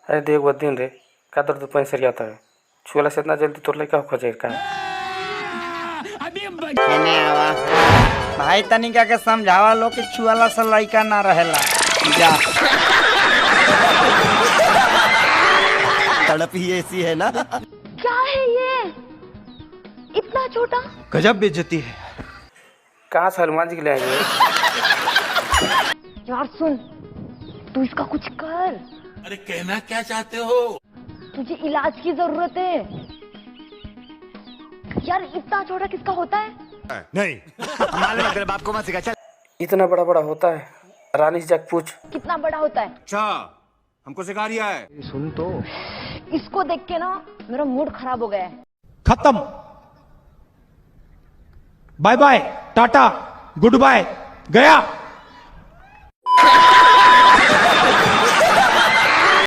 अरे देख वो दिन रे का दर्द पैसा आता है छुएला से इतना जल्दी तोर लड़का खोजे का केने आवा भाई तनिका के समझावा लो कि छुआला से लड़का ना रहेला जा तड़प ही ऐसी है ना। क्या है ये इतना छोटा? गजब बेइज्जती है। कहाँ से हनुमान जी के ले आएंगे? यार सुन, तू इसका कुछ कर। अरे कहना क्या चाहते हो? तुझे इलाज की जरूरत है यार। इतना छोटा किसका होता है? नहीं मालूम है तेरे बाप को मत सिखा। चल इतना बड़ा बड़ा होता है, रानी से जाके पूछ। कितना बड़ा होता है? अच्छा हमको सिखा रिया है। सुन तो इसको देख के ना मेरा मूड खराब हो गया है। खत्म, bye bye, tata, good bye, गया।